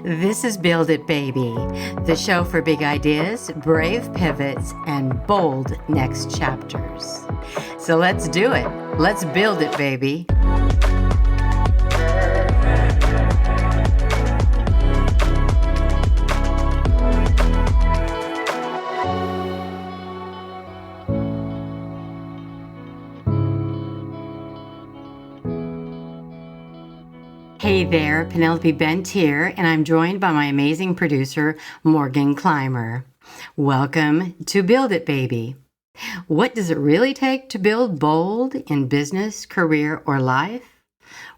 This is Build It Baby, the show for big ideas, brave pivots, and bold next chapters. So let's do it. Let's build it, baby. Hey there, Penelope Bent here, and I'm joined by my amazing producer, Morgan Clymer. Welcome to Build It Baby. What does it really take to build bold in business, career, or life?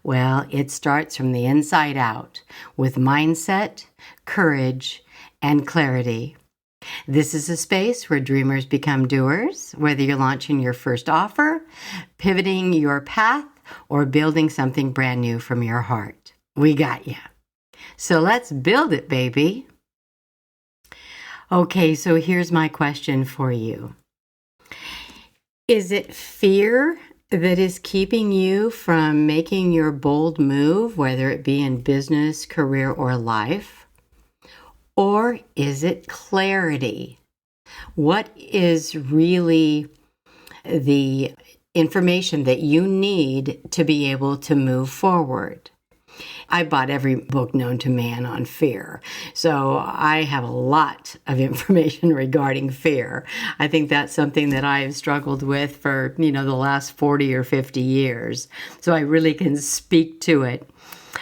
Well, it starts from the inside out with mindset, courage, and clarity. This is a space where dreamers become doers, whether you're launching your first offer, pivoting your path, or building something brand new from your heart. We got you. So let's build it, baby. Okay, so here's my question for you. Is it fear that is keeping you from making your bold move, whether it be in business, career, or life? Or is it clarity? What is really the information that you need to be able to move forward? I bought every book known to man on fear, so I have a lot of information regarding fear. I think that's something that I've struggled with for, the last 40 or 50 years, so I really can speak to it.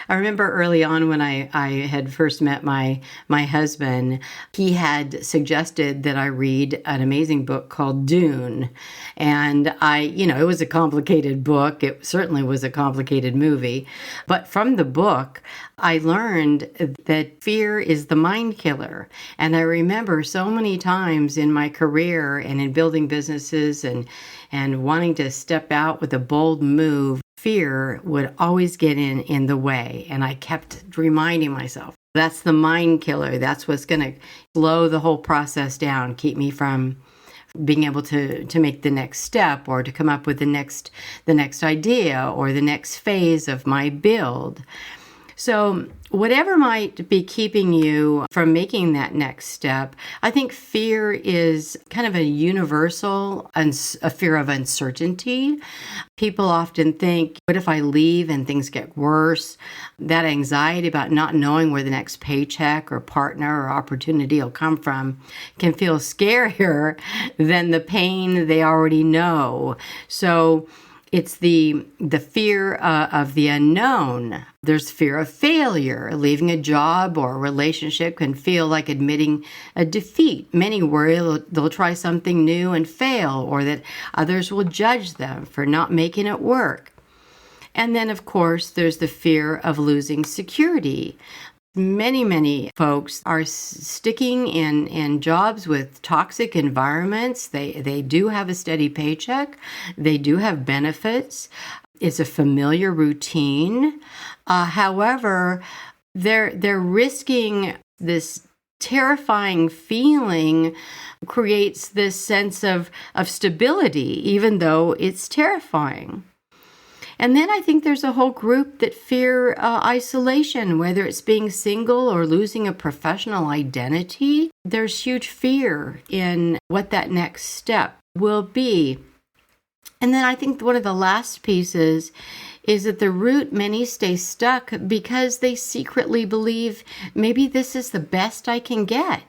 I remember early on when I had first met my husband, he had suggested that I read an amazing book called Dune. And it was a complicated book. It certainly was a complicated movie. But from the book, I learned that fear is the mind killer. And I remember so many times in my career and in building businesses and wanting to step out with a bold move, fear would always get in the way. And I kept reminding myself, that's the mind killer. That's what's going to slow the whole process down, keep me from being able to make the next step or to come up with the next idea or the next phase of my build. So whatever might be keeping you from making that next step, I think fear is kind of a universal a fear of uncertainty. People often think, what if I leave and things get worse? That anxiety about not knowing where the next paycheck or partner or opportunity will come from can feel scarier than the pain they already know. So it's the fear of the unknown. There's fear of failure. Leaving a job or a relationship can feel like admitting a defeat. Many worry they'll try something new and fail, or that others will judge them for not making it work. And then, of course, there's the fear of losing security. Many folks are sticking in jobs with toxic environments. They do have a steady paycheck. They do have benefits. It's a familiar routine. However, they're risking this terrifying feeling creates this sense of stability, even though it's terrifying. And then I think there's a whole group that fear isolation, whether it's being single or losing a professional identity. There's huge fear in what that next step will be. And then I think one of the last pieces is at the root, many stay stuck because they secretly believe maybe this is the best I can get.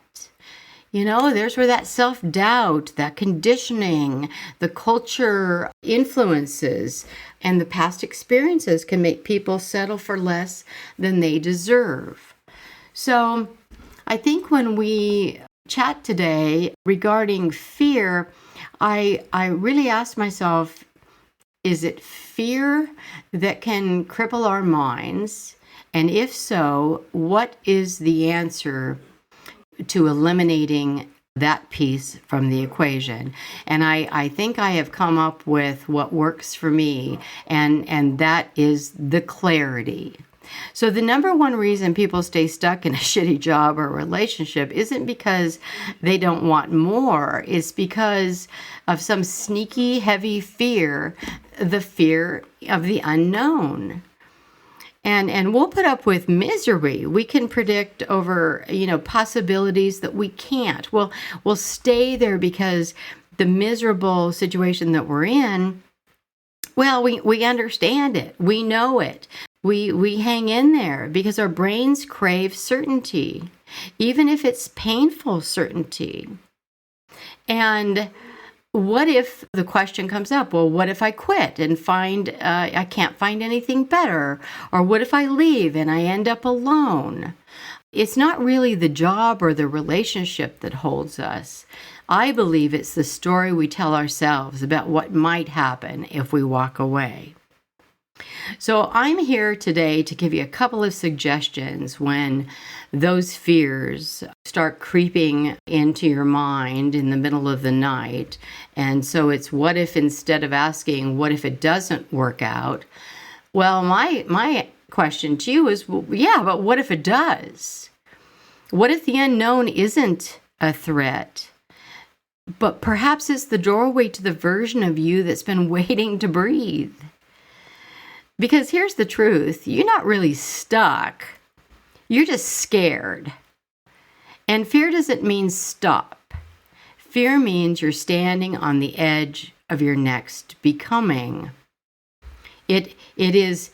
There's where that self-doubt, that conditioning, the culture influences, and the past experiences can make people settle for less than they deserve. So I think when we chat today regarding fear, I really asked myself, is it fear that can cripple our minds? And if so, what is the answer to eliminating that piece from the equation? And I think I have come up with what works for me, and that is the clarity. So the number one reason people stay stuck in a shitty job or relationship isn't because they don't want more. It's because of some sneaky, heavy fear, the fear of the unknown. And we'll put up with misery. We can predict over, possibilities that we can't. We'll stay there because the miserable situation that we're in, well, we understand it. We know it. We hang in there because our brains crave certainty, even if it's painful certainty. And what if the question comes up, well, what if I quit and find I can't find anything better? Or what if I leave and I end up alone? It's not really the job or the relationship that holds us. I believe it's the story we tell ourselves about what might happen if we walk away. So I'm here today to give you a couple of suggestions when those fears start creeping into your mind in the middle of the night. And so it's what if, instead of asking, what if it doesn't work out? Well, my question to you is, well, yeah, but what if it does? What if the unknown isn't a threat, but perhaps it's the doorway to the version of you that's been waiting to breathe? Because here's the truth, you're not really stuck. You're just scared. And fear doesn't mean stop. Fear means you're standing on the edge of your next becoming. It is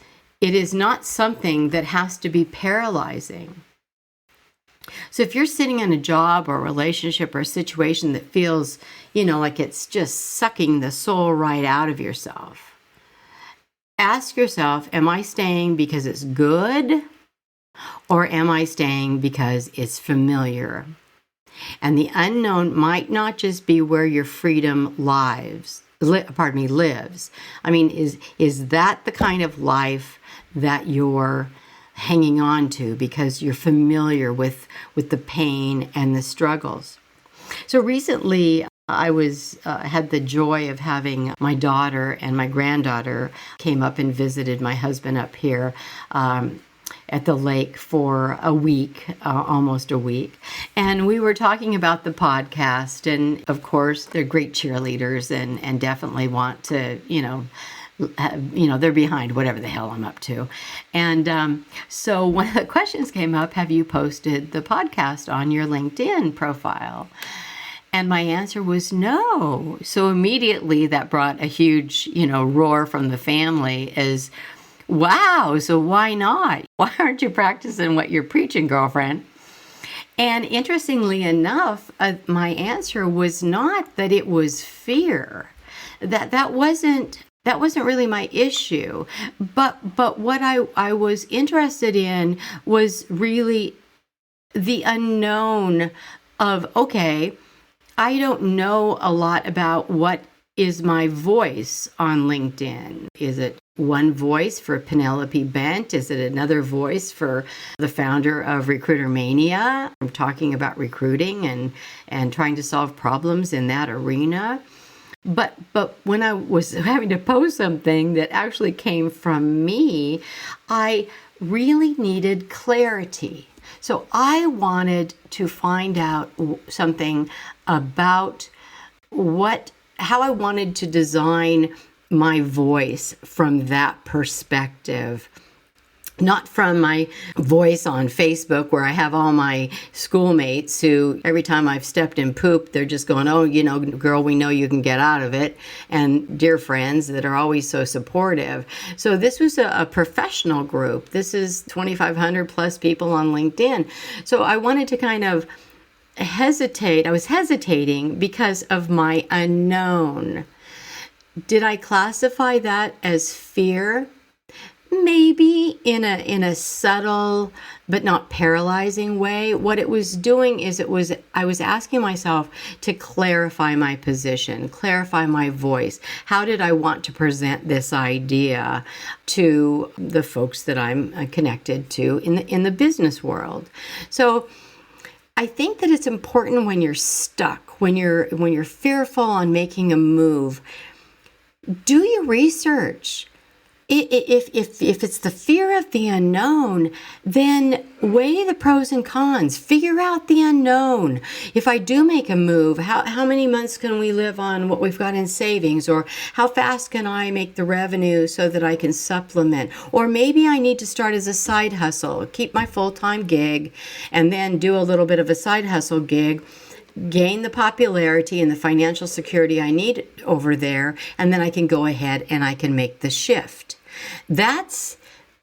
not something that has to be paralyzing. So if you're sitting in a job or a relationship or a situation that feels, like it's just sucking the soul right out of yourself, ask yourself, am I staying because it's good, or am I staying because it's familiar? And the unknown might not just be where your freedom lives. I mean, is that the kind of life that you're hanging on to because you're familiar with the pain and the struggles? So recently, I had the joy of having my daughter and my granddaughter came up and visited my husband up here at the lake for a week, almost a week. And we were talking about the podcast. And of course, they're great cheerleaders and definitely want to, they're behind whatever the hell I'm up to. And so one of the questions came up, have you posted the podcast on your LinkedIn profile? And my answer was no. So immediately that brought a huge, roar from the family as, wow, so why not? Why aren't you practicing what you're preaching, girlfriend? And interestingly enough, my answer was not that it was fear. That wasn't really my issue. But what I was interested in was really the unknown of, okay, I don't know a lot about what is my voice on LinkedIn. Is it one voice for Penelope Bent? Is it another voice for the founder of Recruiter Mania? I'm talking about recruiting and trying to solve problems in that arena. But when I was having to post something that actually came from me, I really needed clarity. So I wanted to find out something about how I wanted to design my voice from that perspective. Not from my voice on Facebook where I have all my schoolmates who every time I've stepped in poop, they're just going, oh, girl, we know you can get out of it. And dear friends that are always so supportive. So this was a professional group. This is 2,500 plus people on LinkedIn. So I wanted to kind of hesitate. I was hesitating because of my unknown. Did I classify that as fear? Maybe in a subtle but not paralyzing way. What it was doing is I was asking myself to clarify my position, clarify my voice. How did I want to present this idea to the folks that I'm connected to in the business world? So I think that it's important when you're stuck, when you're fearful on making a move, do your research. If it's the fear of the unknown, then weigh the pros and cons. Figure out the unknown. If I do make a move, how many months can we live on what we've got in savings? Or how fast can I make the revenue so that I can supplement? Or maybe I need to start as a side hustle, keep my full-time gig, and then do a little bit of a side hustle gig, gain the popularity and the financial security I need over there, and then I can go ahead and I can make the shift. That's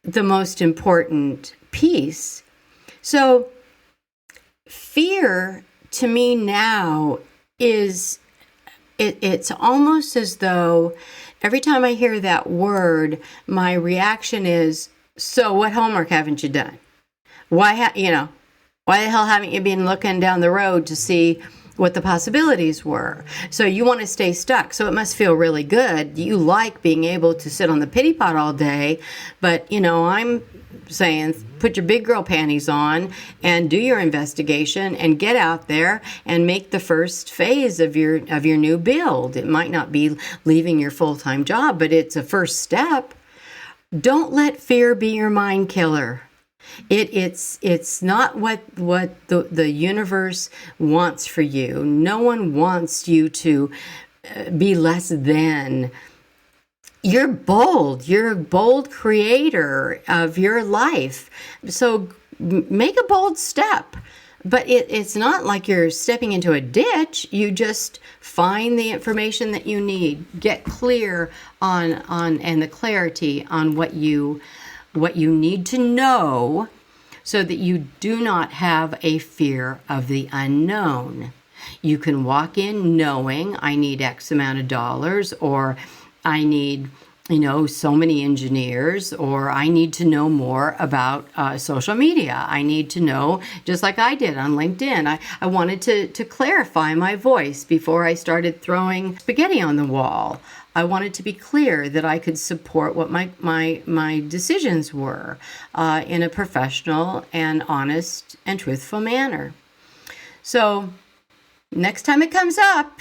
the most important piece. So fear to me now is, it's almost as though every time I hear that word, my reaction is, so what homework haven't you done? Why the hell haven't you been looking down the road to see what the possibilities were? So you want to stay stuck. So it must feel really good. You like being able to sit on the pity pot all day. But, I'm saying put your big girl panties on and do your investigation and get out there and make the first phase of your new build. It might not be leaving your full-time job, but it's a first step. Don't let fear be your mind killer. It's not what the universe wants for you. No one wants you to be less than. You're bold. You're a bold creator of your life. So make a bold step. But it's not like you're stepping into a ditch. You just find the information that you need. Get clear on and the clarity on what you need to know so that you do not have a fear of the unknown. You can walk in knowing I need X amount of dollars, or I need, so many engineers, or I need to know more about social media. I need to know, just like I did on LinkedIn. I wanted to clarify my voice before I started throwing spaghetti on the wall. I wanted to be clear that I could support what my decisions were in a professional and honest and truthful manner. So next time it comes up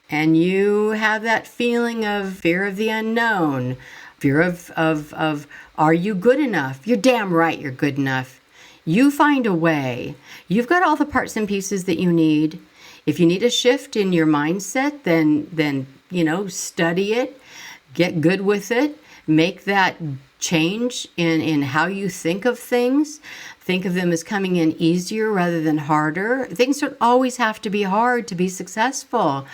and you have that feeling of fear of the unknown, fear of are you good enough? You're damn right you're good enough. You find a way. You've got all the parts and pieces that you need. If you need a shift in your mindset, then study it, get good with it, make that change in how you think of things. Think of them as coming in easier rather than harder. Things don't always have to be hard to be successful.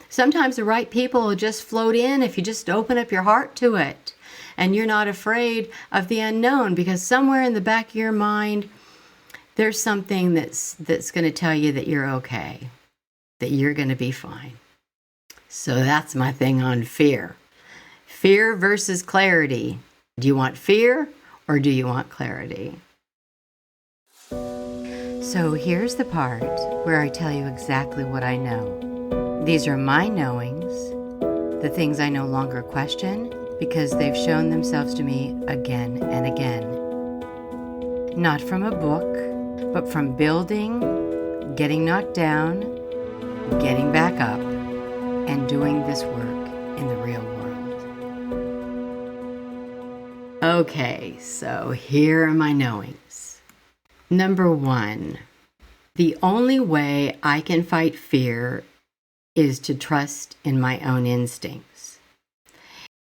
Sometimes the right people will just float in if you just open up your heart to it. And you're not afraid of the unknown, because somewhere in the back of your mind, there's something that's going to tell you that you're okay, that you're going to be fine. So that's my thing on fear. Fear versus clarity. Do you want fear or do you want clarity? So here's the part where I tell you exactly what I know. These are my knowings, the things I no longer question because they've shown themselves to me again and again. Not from a book, but from building, getting knocked down, getting back up, and doing this work in the real world. Okay, so here are my knowings. Number 1, the only way I can fight fear is to trust in my own instincts.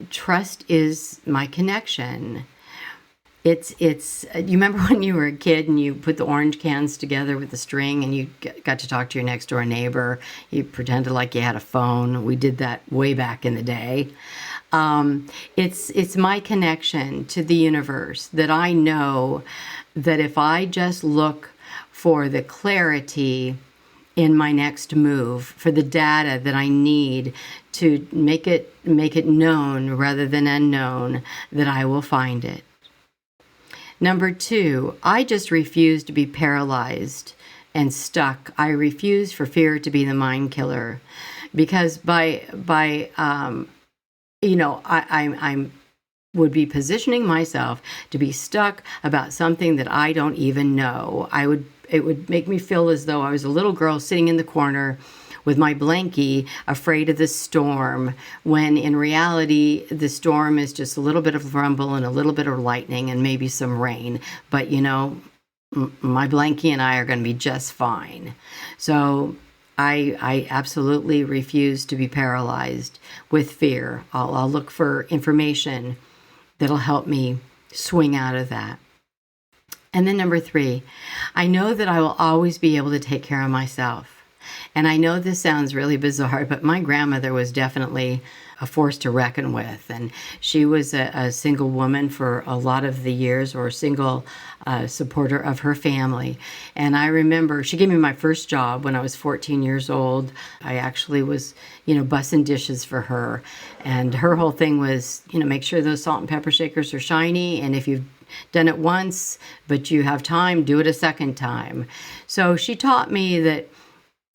Trust is my connection. It's you remember when you were a kid and you put the orange cans together with the string and you got to talk to your next door neighbor. You pretended like you had a phone. We did that way back in the day. It's my connection to the universe that I know that if I just look for the clarity in my next move, for the data that I need to make it known rather than unknown, that I will find it. Number 2, I just refuse to be paralyzed and stuck. I refuse for fear to be the mind killer, because I would be positioning myself to be stuck about something that I don't even know. It would make me feel as though I was a little girl sitting in the corner with my blankie, afraid of the storm, when in reality, the storm is just a little bit of rumble and a little bit of lightning and maybe some rain. But, my blankie and I are going to be just fine. So I absolutely refuse to be paralyzed with fear. I'll look for information that'll help me swing out of that. And then number 3, I know that I will always be able to take care of myself. And I know this sounds really bizarre, but my grandmother was definitely a force to reckon with. And she was a single woman for a lot of the years, or a single supporter of her family. And I remember she gave me my first job when I was 14 years old. I actually was, bussing dishes for her. And her whole thing was, make sure those salt and pepper shakers are shiny. And if you've done it once, but you have time, do it a second time. So she taught me that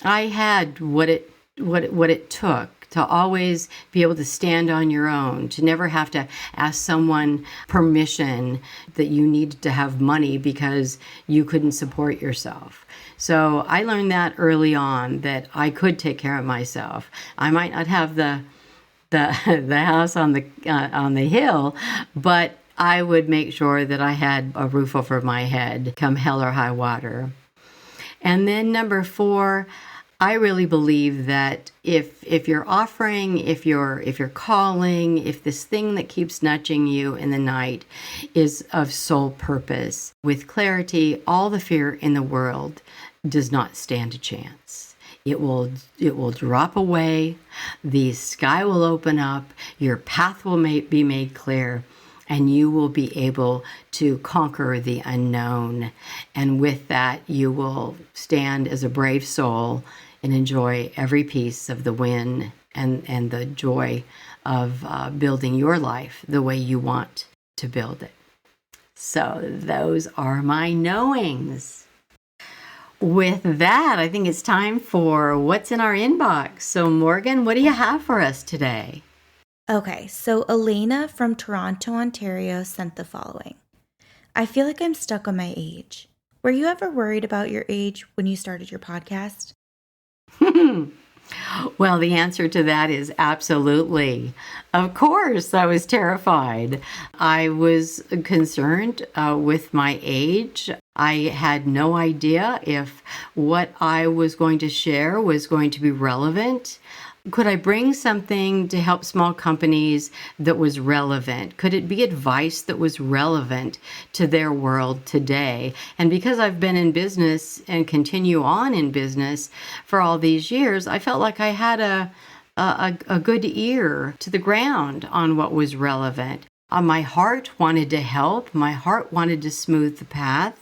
I had what it took to always be able to stand on your own, to never have to ask someone permission that you needed to have money because you couldn't support yourself. So I learned that early on, that I could take care of myself. I might not have the house on the hill, but I would make sure that I had a roof over my head come hell or high water. And then number 4, I really believe that if you're offering, if you're calling, if this thing that keeps nudging you in the night is of sole purpose, with clarity, all the fear in the world does not stand a chance. It will drop away, the sky will open up, your path will be made clear, and you will be able to conquer the unknown. And with that, you will stand as a brave soul and enjoy every piece of the win and the joy of building your life the way you want to build it. So those are my knowings. With that, I think it's time for what's in our inbox. So Morgan, what do you have for us today? Okay, so Elena from Toronto, Ontario sent the following. I feel like I'm stuck on my age. Were you ever worried about your age when you started your podcast? Well, the answer to that is absolutely. Of course, I was terrified. I was concerned with my age. I had no idea if what I was going to share was going to be relevant. Could I bring something to help small companies that was relevant? Could it be advice that was relevant to their world today? And because I've been in business and continue on in business for all these years, I felt like I had a good ear to the ground on what was relevant. My heart wanted to help. My heart wanted to smooth the path.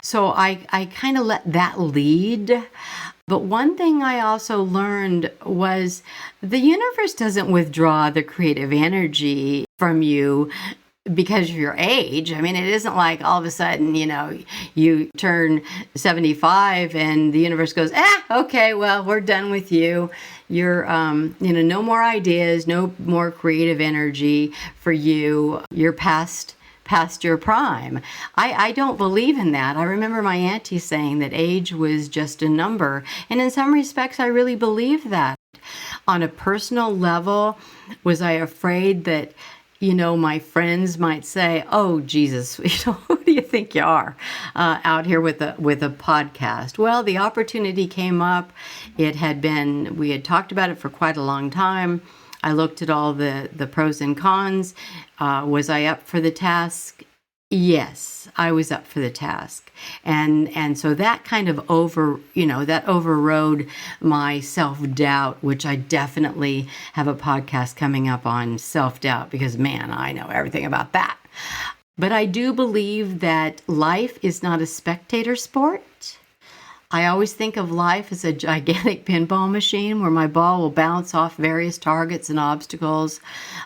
So I kind of let that lead. But one thing I also learned was the universe doesn't withdraw the creative energy from you because of your age. I mean, it isn't like all of a sudden, you turn 75 and the universe goes, okay, well, we're done with you. You're, no more ideas, no more creative energy for you. You're past your prime. I don't believe in that. I remember my auntie saying that age was just a number. And in some respects, I really believe that. On a personal level, was I afraid that, my friends might say, oh, Jesus, who do you think you are out here with a podcast? Well, the opportunity came up. We had talked about it for quite a long time. I looked at all the pros and cons. Was I up for the task? Yes, I was up for the task. And so that kind of overrode my self-doubt, which I definitely have a podcast coming up on self-doubt because, man, I know everything about that. But I do believe that life is not a spectator sport. I always think of life as a gigantic pinball machine where my ball will bounce off various targets and obstacles.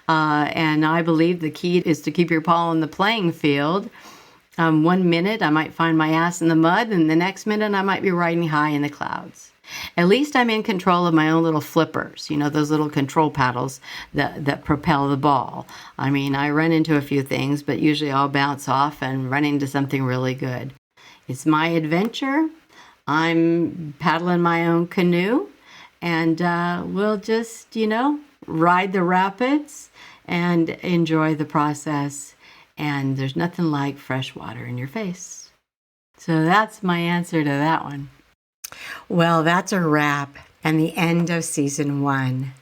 And I believe the key is to keep your ball on the playing field. 1 minute, I might find my ass in the mud, and the next minute, I might be riding high in the clouds. At least I'm in control of my own little flippers, those little control paddles that propel the ball. I mean, I run into a few things, but usually I'll bounce off and run into something really good. It's my adventure. I'm paddling my own canoe, and we'll just, ride the rapids and enjoy the process. And there's nothing like fresh water in your face. So that's my answer to that one. Well, that's a wrap and the end of season 1.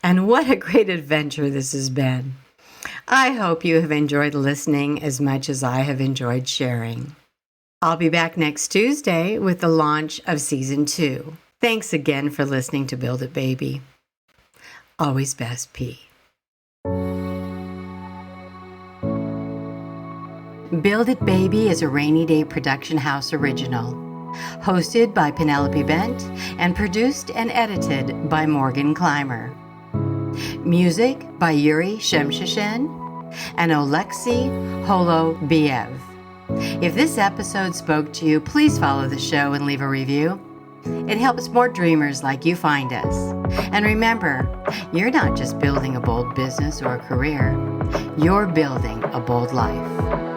And what a great adventure this has been. I hope you have enjoyed listening as much as I have enjoyed sharing. I'll be back next Tuesday with the launch of season 2. Thanks again for listening to Build It Baby. Always best, P. Build It Baby is a Rainy Day Production House original, hosted by Penelope Bent and produced and edited by Morgan Clymer. Music by Yuri Shemshashen and Oleksiy Holobiev. If this episode spoke to you, please follow the show and leave a review. It helps more dreamers like you find us. And remember, you're not just building a bold business or a career, you're building a bold life.